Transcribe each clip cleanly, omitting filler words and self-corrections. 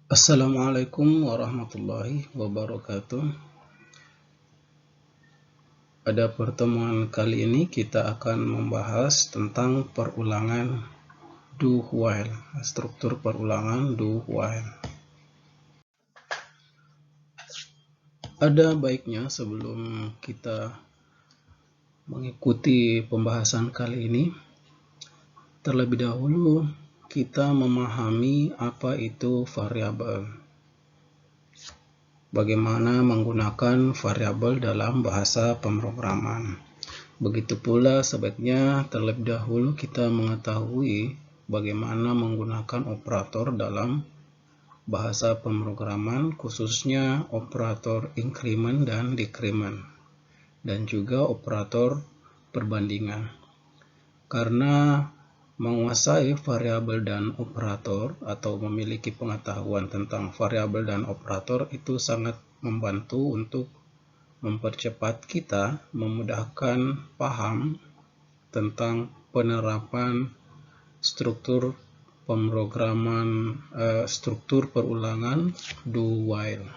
Assalamualaikum warahmatullahi wabarakatuh. Pada pertemuan kali ini kita akan membahas tentang perulangan do while, struktur perulangan do while. Ada baiknya sebelum kita mengikuti pembahasan kali ini, terlebih dahulu kita memahami apa itu variabel. Bagaimana menggunakan variabel dalam bahasa pemrograman. Begitu pula sebaiknya terlebih dahulu kita mengetahui bagaimana menggunakan operator dalam bahasa pemrograman, khususnya operator increment dan decrement, dan juga operator perbandingan. Karena menguasai variabel dan operator atau memiliki pengetahuan tentang variabel dan operator itu sangat membantu untuk mempercepat kita, memudahkan paham tentang penerapan struktur pemrograman, struktur perulangan do while.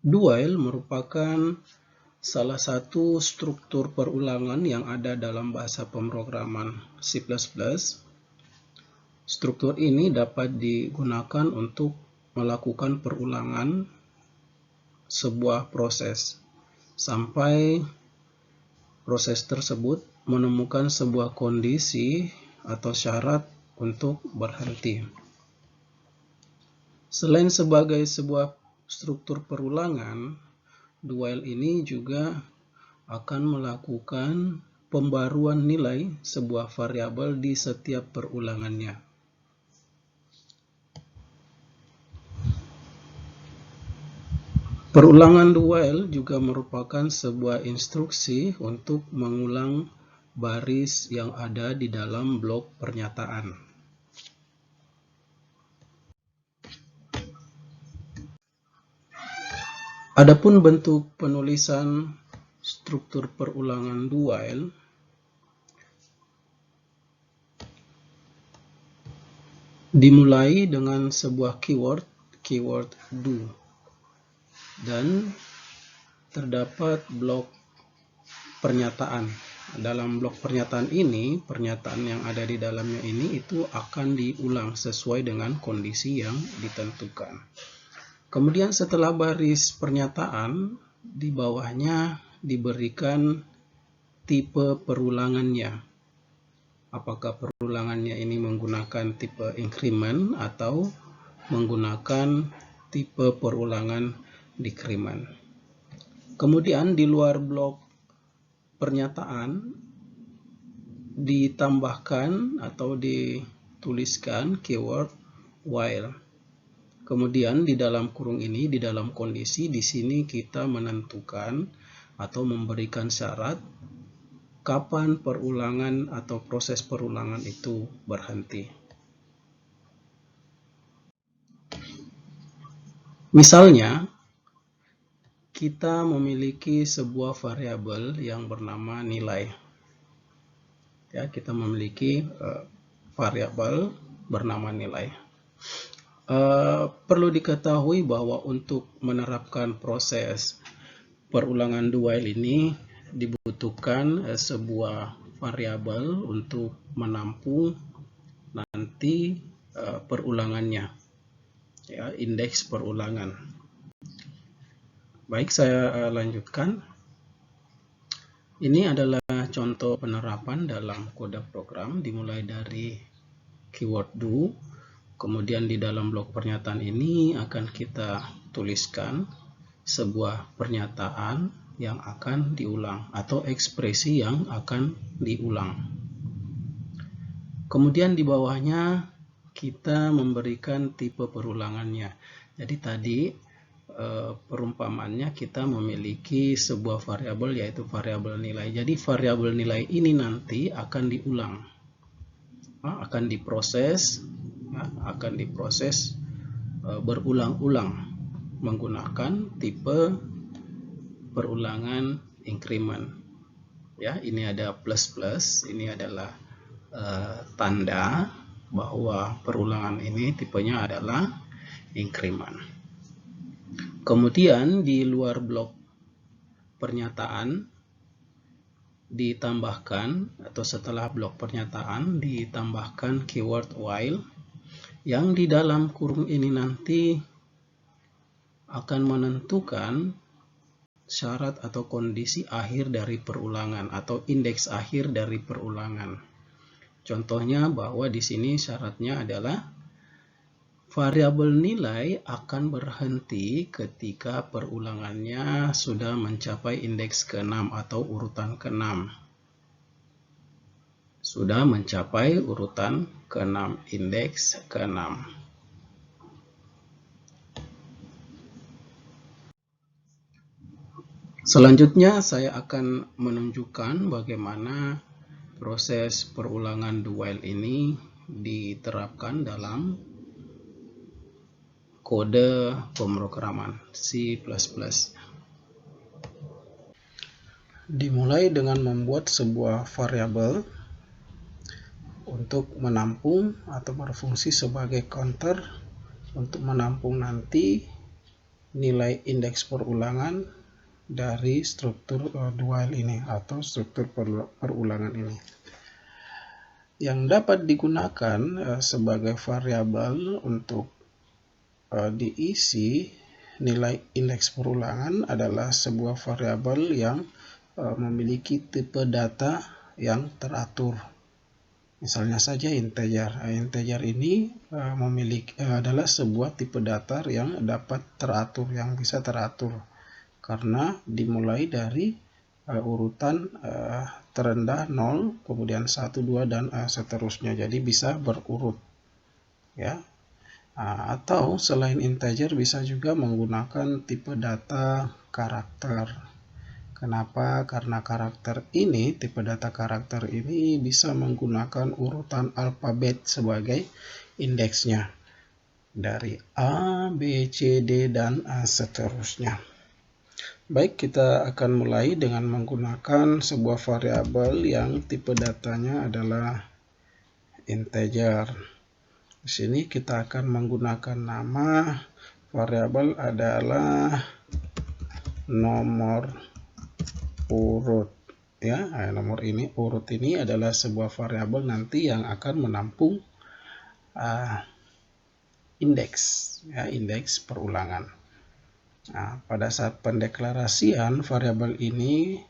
Do while merupakan salah satu struktur perulangan yang ada dalam bahasa pemrograman C++. Struktur ini dapat digunakan untuk melakukan perulangan sebuah proses sampai proses tersebut menemukan sebuah kondisi atau syarat untuk berhenti. Selain sebagai sebuah struktur perulangan, do while ini juga akan melakukan pembaruan nilai sebuah variabel di setiap perulangannya. Perulangan do while juga merupakan sebuah instruksi untuk mengulang baris yang ada di dalam blok pernyataan. Adapun bentuk penulisan struktur perulangan do while dimulai dengan sebuah keyword do, dan terdapat blok pernyataan. Dalam blok pernyataan ini, pernyataan yang ada di dalamnya ini itu akan diulang sesuai dengan kondisi yang ditentukan. Kemudian setelah baris pernyataan, di bawahnya diberikan tipe perulangannya. Apakah perulangannya ini menggunakan tipe increment atau menggunakan tipe perulangan decrement. Kemudian di luar blok pernyataan ditambahkan atau dituliskan keyword while. Kemudian di dalam kurung ini, di dalam kondisi, di sini kita menentukan atau memberikan syarat kapan perulangan atau proses perulangan itu berhenti. Misalnya, kita memiliki sebuah variabel yang bernama nilai. Ya, kita memiliki variabel bernama nilai. Perlu diketahui bahwa untuk menerapkan proses perulangan do while ini dibutuhkan sebuah variabel untuk menampung nanti perulangannya, ya, indeks perulangan. Baik, saya lanjutkan. Ini adalah contoh penerapan dalam kode program, dimulai dari keyword do. Kemudian di dalam blok pernyataan ini akan kita tuliskan sebuah pernyataan yang akan diulang atau ekspresi yang akan diulang. Kemudian di bawahnya kita memberikan tipe perulangannya. Jadi tadi perumpamannya kita memiliki sebuah variabel, yaitu variabel nilai. Jadi variabel nilai ini nanti akan diulang, akan diproses berulang-ulang menggunakan tipe perulangan increment. Ya, ini ada plus, ini adalah tanda bahwa perulangan ini tipenya adalah increment. Kemudian di luar blok pernyataan ditambahkan, atau setelah blok pernyataan ditambahkan keyword while, yang di dalam kurung ini nanti akan menentukan syarat atau kondisi akhir dari perulangan atau indeks akhir dari perulangan. Contohnya bahwa di sini syaratnya adalah variabel nilai akan berhenti ketika perulangannya sudah mencapai indeks ke-6 atau urutan ke-6. Sudah mencapai urutan ke-6, indeks ke-6. Selanjutnya saya akan menunjukkan bagaimana proses perulangan do while ini diterapkan dalam kode pemrograman C++. Dimulai dengan membuat sebuah variabel untuk menampung atau berfungsi sebagai counter untuk menampung nanti nilai indeks perulangan dari struktur do while ini atau struktur perulangan ini, yang dapat digunakan sebagai variabel untuk diisi nilai indeks perulangan adalah sebuah variabel yang memiliki tipe data yang teratur. Misalnya saja integer. Integer ini adalah sebuah tipe data yang dapat teratur, yang bisa teratur karena dimulai dari urutan terendah 0, kemudian 1, 2, dan seterusnya. Jadi bisa berurut, ya. Atau selain integer bisa juga menggunakan tipe data karakter. Kenapa? Karena karakter ini, tipe data karakter ini bisa menggunakan urutan alfabet sebagai indeksnya. Dari A, B, C, D, dan seterusnya. Baik, kita akan mulai dengan menggunakan sebuah variabel yang tipe datanya adalah integer. Di sini kita akan menggunakan nama variabel adalah nomor urut, ya. Nomor urut ini adalah sebuah variabel nanti yang akan menampung indeks, ya, indeks perulangan. Pada saat pendeklarasian variabel ini,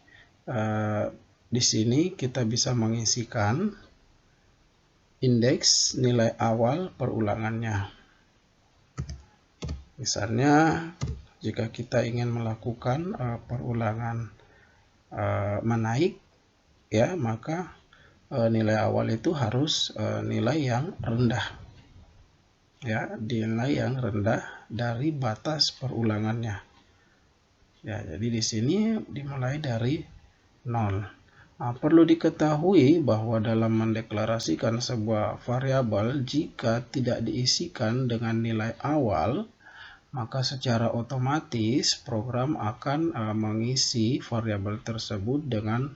di sini kita bisa mengisikan indeks nilai awal perulangannya. Misalnya, jika kita ingin melakukan perulangan menaik, ya, maka nilai awal itu harus nilai yang rendah, ya, nilai yang rendah dari batas perulangannya. Ya, jadi di sini dimulai dari 0. Perlu diketahui bahwa dalam mendeklarasikan sebuah variabel, jika tidak diisikan dengan nilai awal, maka secara otomatis program akan mengisi variabel tersebut dengan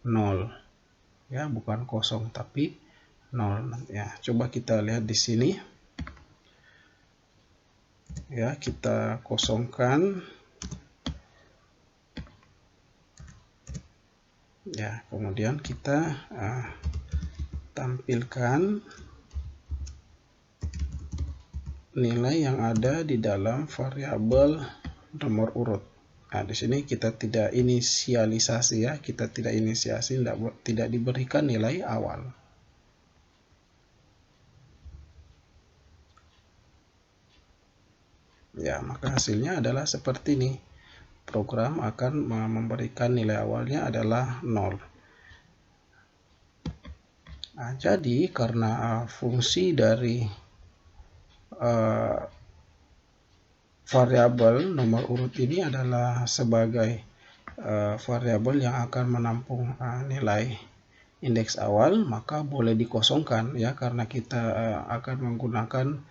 0. Ya, bukan kosong tapi 0. Ya, coba kita lihat di sini. Ya, kita kosongkan. Ya, kemudian kita tampilkan nilai yang ada di dalam variabel nomor urut. Di sini kita tidak inisialisasi, ya, kita tidak inisiasi, tidak diberikan nilai awal. Ya, maka hasilnya adalah seperti ini. Program akan memberikan nilai awalnya adalah 0. Jadi karena fungsi dari variabel nomor urut ini adalah sebagai variabel yang akan menampung nilai indeks awal, maka boleh dikosongkan, ya, karena kita akan menggunakan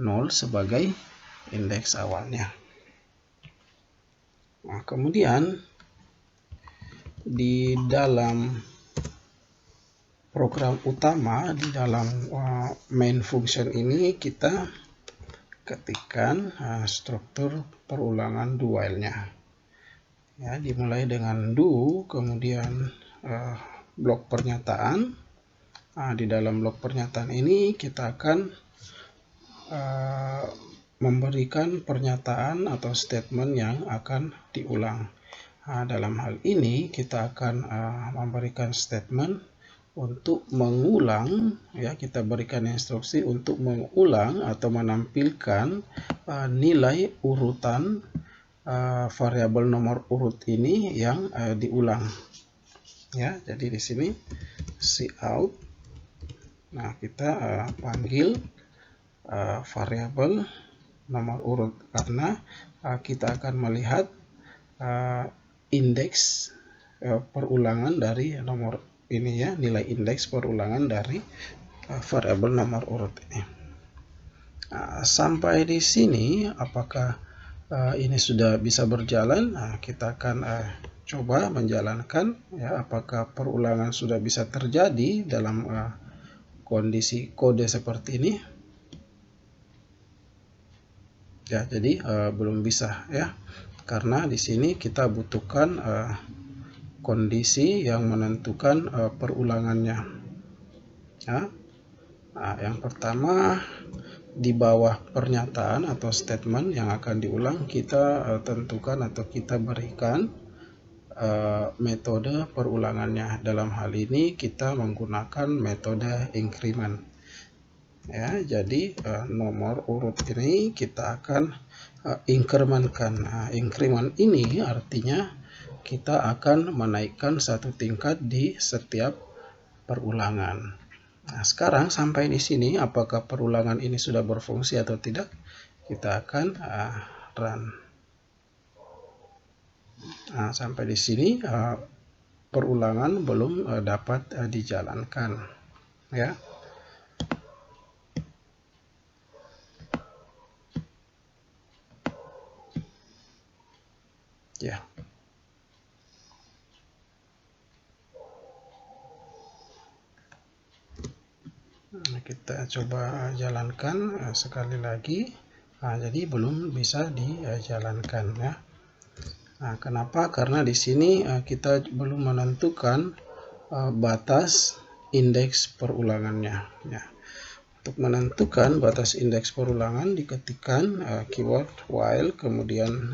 0 sebagai indeks awalnya. Kemudian di dalam program utama di dalam main function ini kita ketikkan struktur perulangan do while-nya. Ya, dimulai dengan do, kemudian blok pernyataan. Di dalam blok pernyataan ini kita akan memberikan pernyataan atau statement yang akan diulang. Dalam hal ini kita akan memberikan statement untuk mengulang, ya, kita berikan instruksi untuk mengulang atau menampilkan nilai urutan variabel nomor urut ini yang diulang. Ya, jadi di sini cout. Nah, kita panggil variabel nomor urut karena kita akan melihat indeks perulangan dari nomor ini, ya, nilai indeks perulangan dari variabel nomor urut ini. Sampai di sini apakah ini sudah bisa berjalan? Kita akan coba menjalankan, ya, apakah perulangan sudah bisa terjadi dalam kondisi kode seperti ini. Ya, jadi belum bisa, ya, karena di sini kita butuhkan kondisi yang menentukan perulangannya. Ya. Yang pertama, di bawah pernyataan atau statement yang akan diulang, kita tentukan atau kita berikan metode perulangannya. Dalam hal ini kita menggunakan metode increment. Ya, jadi nomor urut ini kita akan incrementkan. Increment ini artinya kita akan menaikkan satu tingkat di setiap perulangan. Nah, sekarang sampai di sini apakah perulangan ini sudah berfungsi atau tidak? Kita akan run. Nah, sampai di sini perulangan belum dapat dijalankan, ya. Ya. Nah, kita coba jalankan sekali lagi. Jadi belum bisa dijalankan, ya. Nah, kenapa? Karena di sini kita belum menentukan batas indeks perulangannya. Ya. Untuk menentukan batas indeks perulangan diketikkan keyword while, kemudian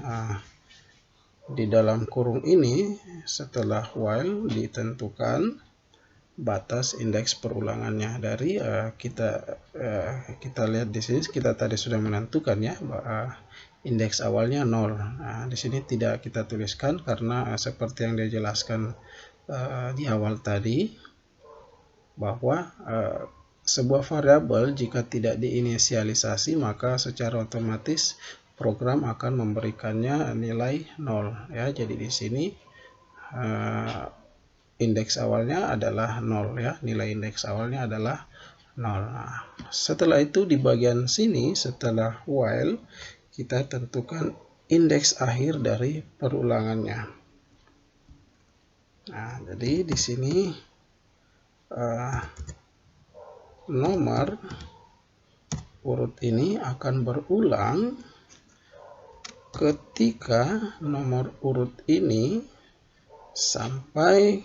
di dalam kurung ini setelah while ditentukan batas indeks perulangannya. Dari kita lihat di sini kita tadi sudah menentukan, ya, indeks awalnya 0. Nah, di sini tidak kita tuliskan karena seperti yang dia jelaskan di awal tadi, bahwa sebuah variabel jika tidak diinisialisasi maka secara otomatis program akan memberikannya nilai 0, ya. Jadi di sini indeks awalnya adalah 0, ya. Nilai indeks awalnya adalah 0. Nah, setelah itu di bagian sini setelah while kita tentukan indeks akhir dari perulangannya. Nah, jadi di sini nomor urut ini akan berulang ketika nomor urut ini sampai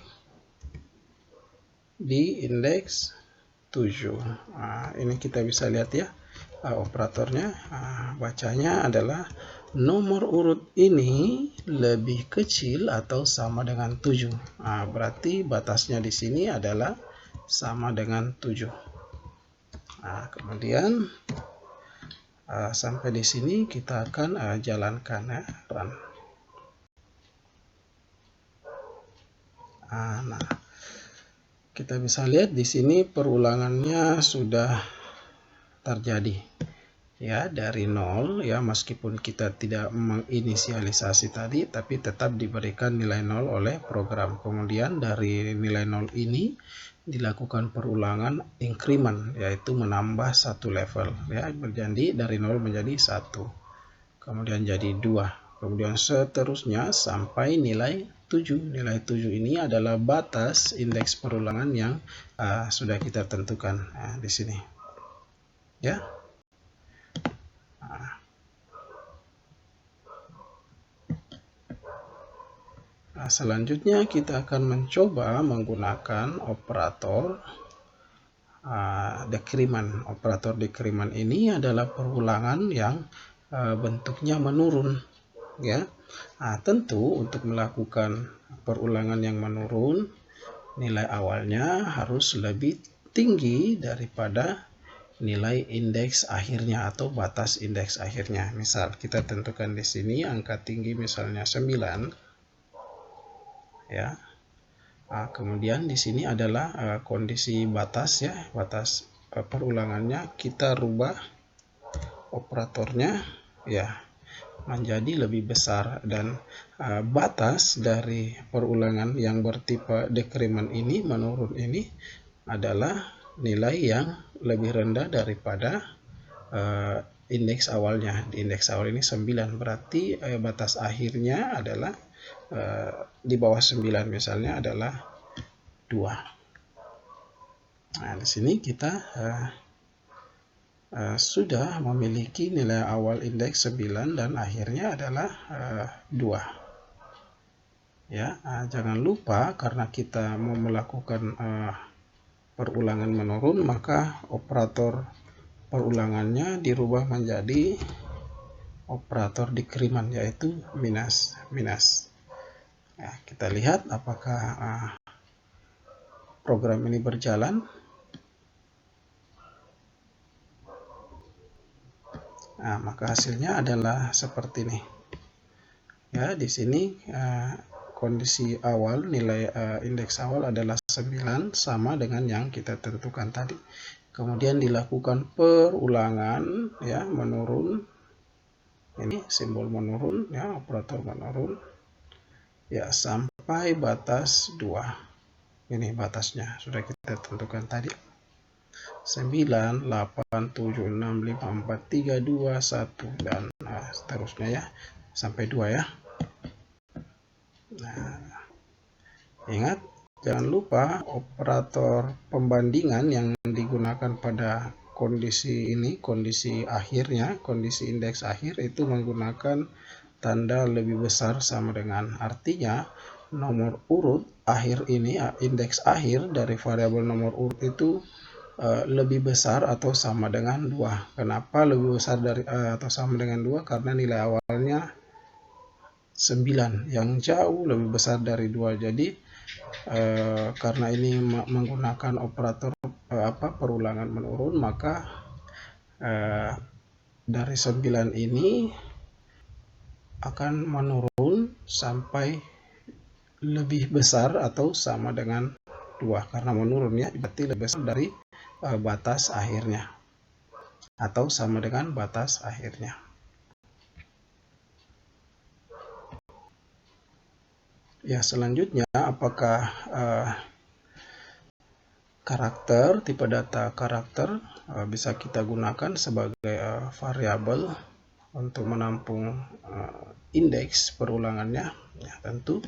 di indeks 7. Ini kita bisa lihat, ya, operatornya. Bacanya adalah nomor urut ini lebih kecil atau sama dengan 7. Berarti batasnya di sini adalah sama dengan 7. Kemudian sampai di sini kita akan jalankan, ya, run. Nah, kita bisa lihat di sini perulangannya sudah terjadi, ya, dari 0, ya, meskipun kita tidak menginisialisasi tadi tapi tetap diberikan nilai 0 oleh program. Kemudian dari nilai 0 ini dilakukan perulangan increment, yaitu menambah satu level, ya, berjadi dari 0 menjadi 1, kemudian jadi 2, kemudian seterusnya sampai nilai 7. Nilai 7 ini adalah batas indeks perulangan yang sudah kita tentukan di sini. Ya. Selanjutnya kita akan mencoba menggunakan operator dekriman. Operator dekriman ini adalah perulangan yang bentuknya menurun, ya. Tentu untuk melakukan perulangan yang menurun, nilai awalnya harus lebih tinggi daripada nilai indeks akhirnya atau batas indeks akhirnya. Misal kita tentukan di sini angka tinggi misalnya 9. Ya, kemudian di sini adalah kondisi batas, ya, batas perulangannya. Kita rubah operatornya, ya, menjadi lebih besar, dan batas dari perulangan yang bertipe dekriman ini menurun ini adalah nilai yang lebih rendah daripada indeks awalnya. Di indeks awal ini 9, berarti batas akhirnya adalah di bawah 9, misalnya adalah 2. Nah, di sini kita sudah memiliki nilai awal indeks 9 dan akhirnya adalah 2. Ya, jangan lupa karena kita mau melakukan perulangan menurun, maka operator perulangannya dirubah menjadi operator dekriman, yaitu minus. Ya, kita lihat apakah program ini berjalan. Nah, maka hasilnya adalah seperti ini. Ya, di sini kondisi awal, nilai indeks awal adalah 9, sama dengan yang kita tentukan tadi. Kemudian dilakukan perulangan, ya, menurun. Ini simbol menurun, ya, operator menurun. Ya, sampai batas 2. Ini batasnya sudah kita tentukan tadi. 9, 8, 7, 6, 5, 4, 3, 2, 1, dan seterusnya, ya, sampai 2, ya. Nah, ingat, jangan lupa operator pembandingan yang digunakan pada kondisi ini, kondisi akhirnya, kondisi indeks akhir, itu menggunakan tanda lebih besar sama dengan. Artinya nomor urut akhir ini, indeks akhir dari variabel nomor urut itu lebih besar atau sama dengan 2. Kenapa lebih besar dari atau sama dengan 2? Karena nilai awalnya 9, yang jauh lebih besar dari 2. Jadi karena ini menggunakan operator perulangan menurun, maka dari 9 ini akan menurun sampai lebih besar atau sama dengan 2. Karena menurun, ya, berarti lebih besar dari batas akhirnya atau sama dengan batas akhirnya. Ya, selanjutnya apakah karakter, tipe data karakter bisa kita gunakan sebagai variabel untuk menampung indeks perulangannya? Ya, tentu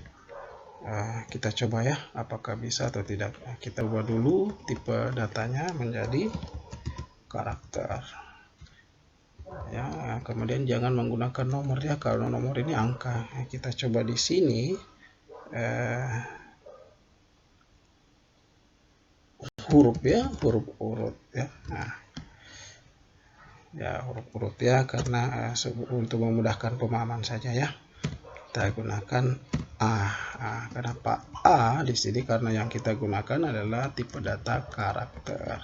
kita coba, ya, apakah bisa atau tidak. Kita ubah dulu tipe datanya menjadi karakter, ya. Kemudian jangan menggunakan nomor, ya, kalau nomor ini angka. Kita coba di sini huruf, ya, huruf urut, ya. Nah, ya, huruf urut, ya, karena untuk memudahkan pemahaman saja, ya, kita gunakan A. Kenapa A di sini? Karena yang kita gunakan adalah tipe data karakter.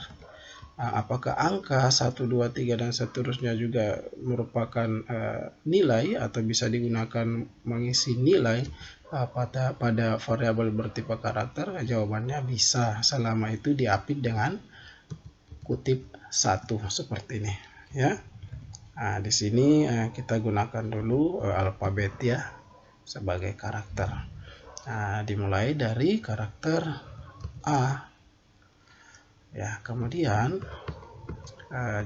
Apakah angka 1, 2, 3 dan seterusnya juga merupakan nilai atau bisa digunakan mengisi nilai pada variabel bertipe karakter? Jawabannya bisa, selama itu diapit dengan kutip 1 seperti ini, ya. Di sini kita gunakan dulu alfabet, ya, sebagai karakter. Dimulai dari karakter A. Ya, kemudian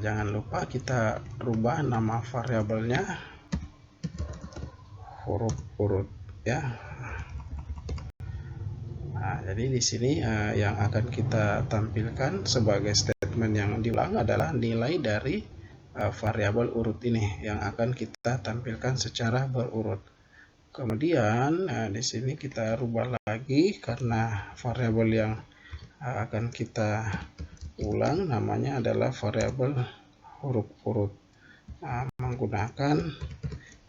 jangan lupa kita rubah nama variabelnya huruf urut, ya. Jadi di sini yang akan kita tampilkan sebagai statement yang diulang adalah nilai dari variabel urut ini yang akan kita tampilkan secara berurut. Kemudian di sini kita rubah lagi karena variabel yang akan kita ulang namanya adalah variabel huruf urut menggunakan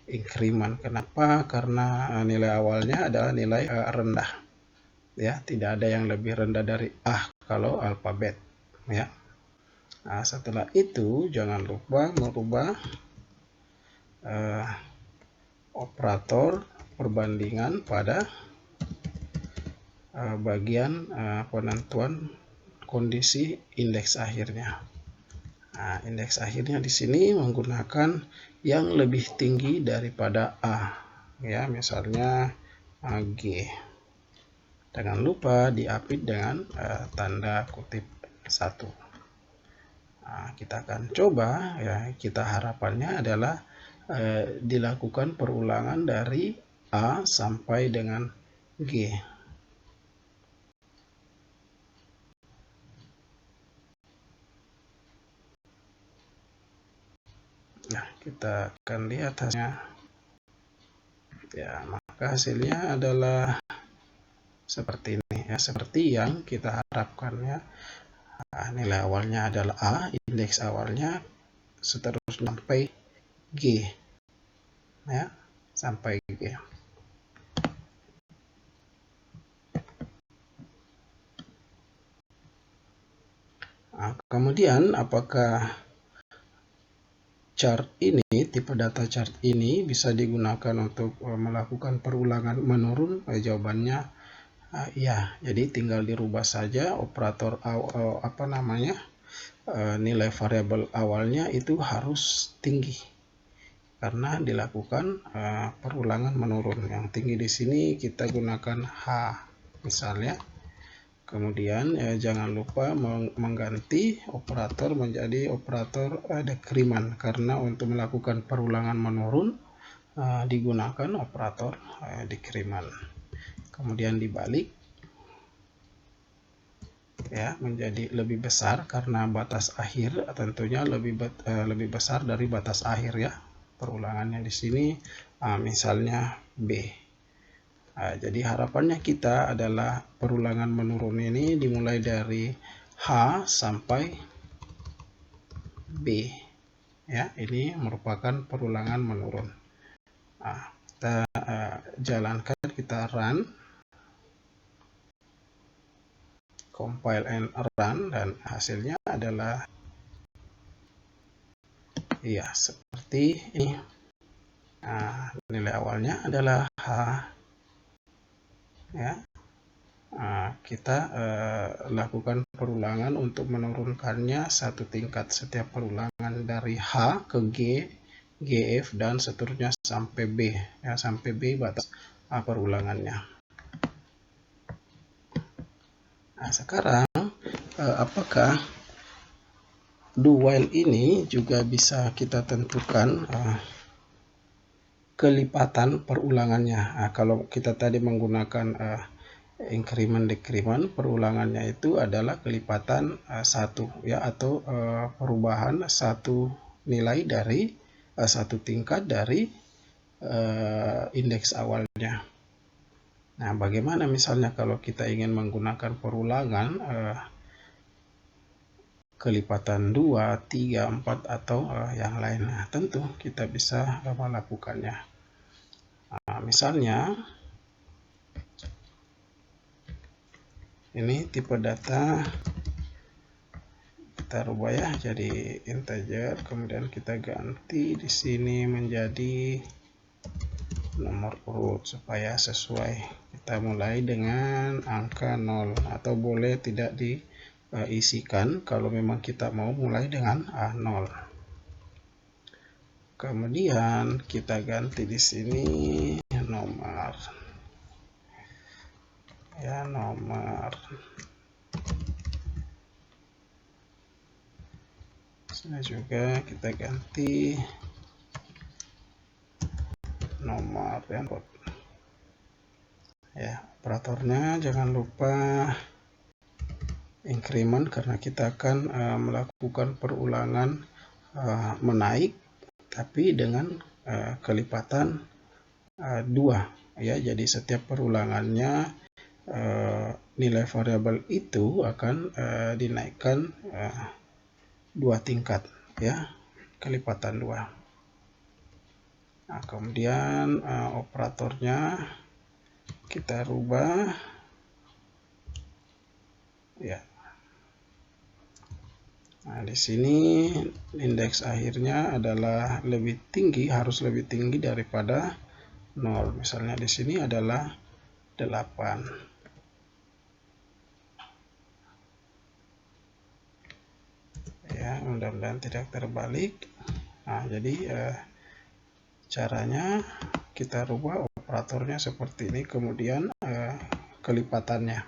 increment. Kenapa? Karena nilai awalnya adalah nilai rendah, ya, tidak ada yang lebih rendah dari A kalau alfabet, ya. Nah, setelah itu jangan lupa merubah operator perbandingan pada bagian penentuan kondisi indeks akhirnya. Nah, indeks akhirnya di sini menggunakan yang lebih tinggi daripada A, ya, misalnya G. Jangan lupa diapit dengan tanda kutip 1. Nah, kita akan coba, ya, kita harapannya adalah dilakukan perulangan dari A sampai dengan G. Nah, kita akan lihat hasilnya. Ya, maka hasilnya adalah seperti ini, ya, seperti yang kita harapkan, ya. Nah, nilai awalnya adalah A, indeks awalnya seterusnya sampai G, ya, sampai G. Nah, kemudian apakah chart ini, tipe data chart ini bisa digunakan untuk melakukan perulangan menurun? Jawabannya ya. Jadi tinggal dirubah saja operator nilai variabel awalnya itu harus tinggi karena dilakukan perulangan menurun. Yang tinggi di sini kita gunakan H misalnya. Kemudian jangan lupa mengganti operator menjadi operator decrement karena untuk melakukan perulangan menurun digunakan operator decrement. Kemudian dibalik, ya, menjadi lebih besar karena batas akhir tentunya lebih besar dari batas akhir, ya. Perulangannya di sini misalnya B. Jadi harapannya kita adalah perulangan menurun ini dimulai dari H sampai B, ya. Ini merupakan perulangan menurun. Kita jalankan, kita run, compile and run, dan hasilnya adalah ya seperti ini. Nilai awalnya adalah H, ya. Kita lakukan perulangan untuk menurunkannya satu tingkat setiap perulangan dari H ke G, GF, dan seterusnya sampai B, ya, sampai B batas perulangannya. Nah, sekarang apakah do while ini juga bisa kita tentukan kelipatan perulangannya. Kalau kita tadi menggunakan increment decrement, perulangannya itu adalah kelipatan 1, ya, atau perubahan satu nilai dari satu tingkat dari indeks awalnya. Nah, bagaimana misalnya kalau kita ingin menggunakan perulangan kelipatan 2, 3, 4 atau yang lain? Nah, tentu kita bisa melakukannya. Misalnya ini tipe data kita rubah, ya, jadi integer, kemudian kita ganti di sini menjadi nomor urut supaya sesuai. Kita mulai dengan angka 0 atau boleh tidak diisikan kalau memang kita mau mulai dengan 0. Kemudian kita ganti di sini nomor, ya, nomor. Sini juga kita ganti nomor, ya, Ya, operatornya jangan lupa increment karena kita akan melakukan perulangan menaik tapi dengan kelipatan 2 ya. Jadi setiap perulangannya nilai variabel itu akan dinaikkan 2 tingkat ya, kelipatan 2. Nah, kemudian operatornya kita rubah ya. Nah, di sini indeks akhirnya adalah lebih tinggi, harus lebih tinggi daripada 0. Misalnya di sini adalah 8. Ya, mudah-mudahan tidak terbalik. Nah, jadi caranya kita rubah operatornya seperti ini, kemudian kelipatannya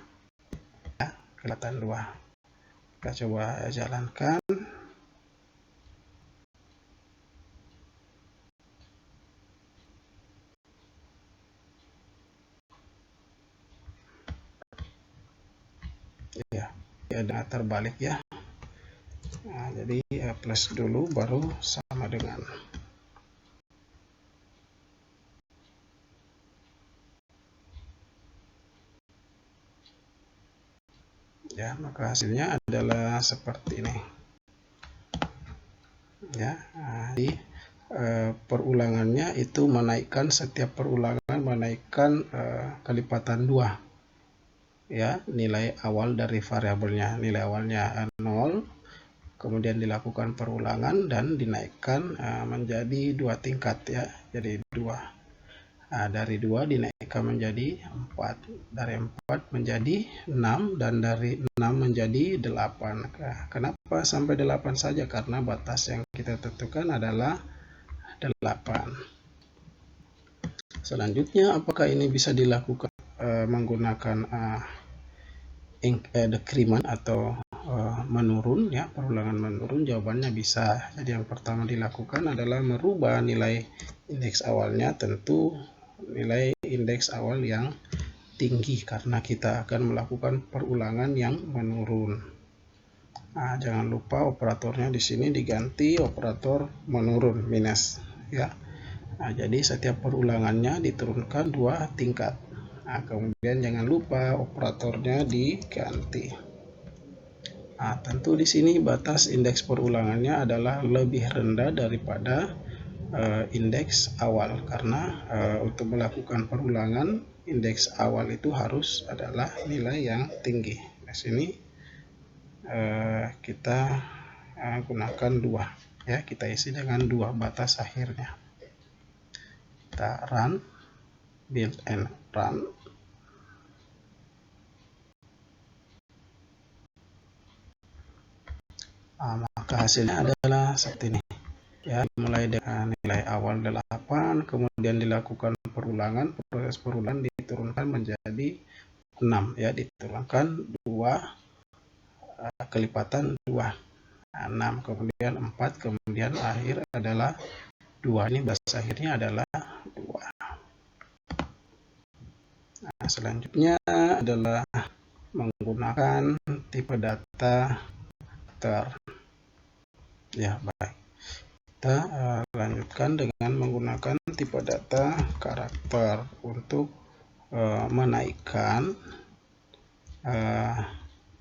ya, kelipatan 2. Kita coba jalankan. Ya, ada terbalik ya. Nah, jadi plus dulu baru sama dengan. Ya, maka hasilnya adalah seperti ini. Ya, nah, di perulangannya itu menaikkan, setiap perulangan menaikkan kelipatan 2 ya, nilai awal dari variabelnya. Nilai awalnya 0, kemudian dilakukan perulangan dan dinaikkan menjadi 2 tingkat ya, jadi 2. Nah, dari 2 dinaikkan menjadi 4, dari 4 menjadi 6, dan dari 6 menjadi 8. Nah, kenapa sampai 8 saja? Karena batas yang kita tentukan adalah 8. Selanjutnya, apakah ini bisa dilakukan menggunakan decrement atau menurun ya, perulangan menurun? Jawabannya bisa. Jadi yang pertama dilakukan adalah merubah nilai indeks awalnya, tentu nilai indeks awal yang tinggi karena kita akan melakukan perulangan yang menurun. Nah, jangan lupa operatornya di sini diganti operator menurun minus ya. Nah, jadi setiap perulangannya diturunkan 2 tingkat. Nah, kemudian jangan lupa operatornya diganti. Nah, tentu di sini batas indeks perulangannya adalah lebih rendah daripada indeks awal, karena untuk melakukan perulangan indeks awal itu harus adalah nilai yang tinggi. Di sini kita gunakan 2 ya, kita isi dengan 2 batas akhirnya. Kita run, build and run. Maka hasilnya adalah seperti ini ya, mulai dengan nilai awal 8, kemudian dilakukan perulangan, proses perulangan diturunkan menjadi 6 ya, diturunkan 2 kelipatan 2, 6, kemudian 4, kemudian akhir adalah 2. Ini batas akhirnya adalah 2. Nah, selanjutnya adalah menggunakan tipe data karakter ya. Baik, kita lanjutkan dengan menggunakan tipe data karakter untuk menaikkan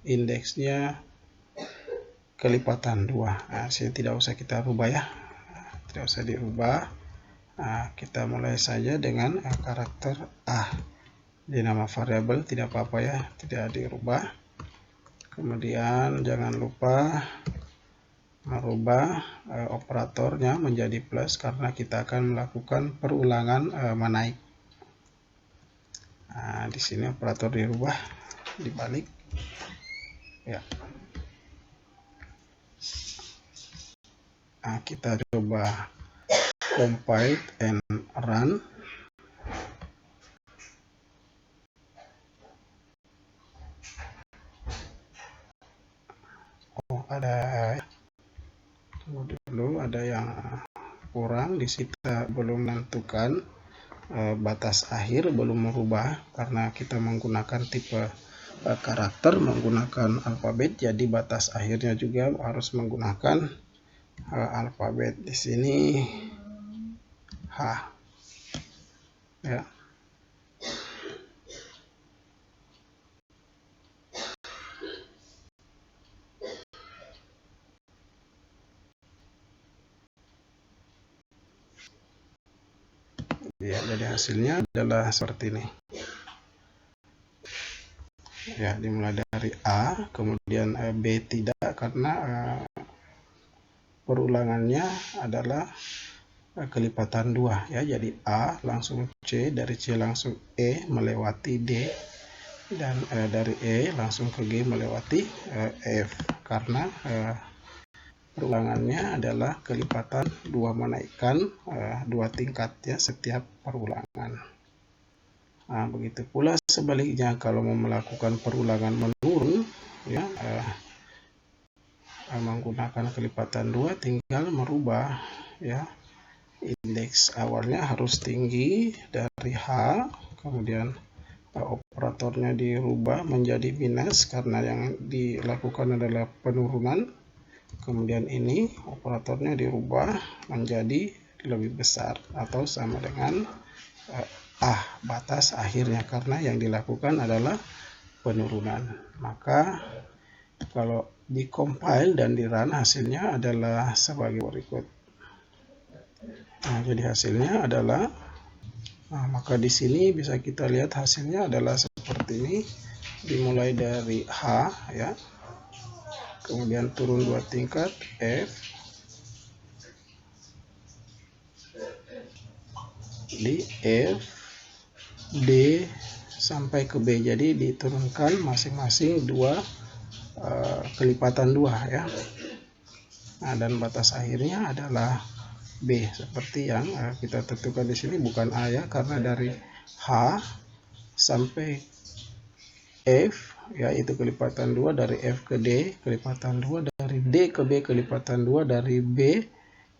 indeksnya kelipatan 2. Nah, sini tidak usah kita rubah ya, tidak usah dirubah. Nah, kita mulai saja dengan karakter A di nama variabel, tidak apa-apa ya, tidak dirubah. Kemudian jangan lupa merubah operatornya menjadi plus karena kita akan melakukan perulangan menaik. Nah, di sini operator dirubah, dibalik ya. Nah, kita coba compile and run. Ada tunggu dulu, ada yang kurang di sini, kita belum menentukan batas akhir belum merubah karena kita menggunakan tipe karakter menggunakan alfabet, jadi batas akhirnya juga harus menggunakan alfabet. Di sini H ya. Ya, jadi hasilnya adalah seperti ini. Ya, dimulai dari A, kemudian B tidak karena perulangannya adalah kelipatan 2 ya. Jadi A langsung C, dari C langsung E melewati D, dan dari E langsung ke G melewati F karena perulangannya adalah kelipatan 2, menaikkan 2 tingkat ya setiap perulangan. Nah, begitu pula sebaliknya kalau mau melakukan perulangan menurun ya, menggunakan kelipatan 2 tinggal merubah ya. Indeks awalnya harus tinggi dari H, kemudian operatornya dirubah menjadi minus karena yang dilakukan adalah penurunan. Kemudian ini operatornya dirubah menjadi lebih besar atau sama dengan batas akhirnya karena yang dilakukan adalah penurunan. Maka kalau di-compile dan di-run hasilnya adalah sebagai berikut. Nah, jadi hasilnya adalah maka di sini bisa kita lihat hasilnya adalah seperti ini. Dimulai dari H ya. Kemudian turun 2 tingkat F, di F, D sampai ke B. Jadi diturunkan masing-masing 2 kelipatan 2 ya. Nah, dan batas akhirnya adalah B seperti yang kita tentukan di sini, bukan A ya, karena dari H sampai F ya itu kelipatan 2, dari F ke D kelipatan 2, dari D ke B kelipatan 2, dari B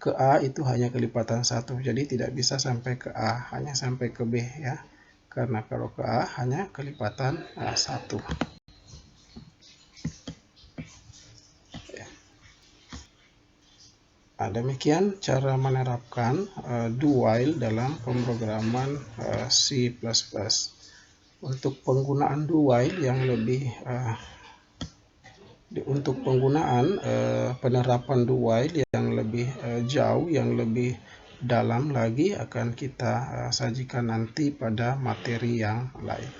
ke A itu hanya kelipatan 1. Jadi tidak bisa sampai ke A, hanya sampai ke B ya. Karena kalau ke A hanya kelipatan 1. Nah, demikian cara menerapkan do while dalam pemrograman C++. Untuk penggunaan do while yang lebih penerapan do while yang lebih jauh, yang lebih dalam lagi akan kita sajikan nanti pada materi yang lain.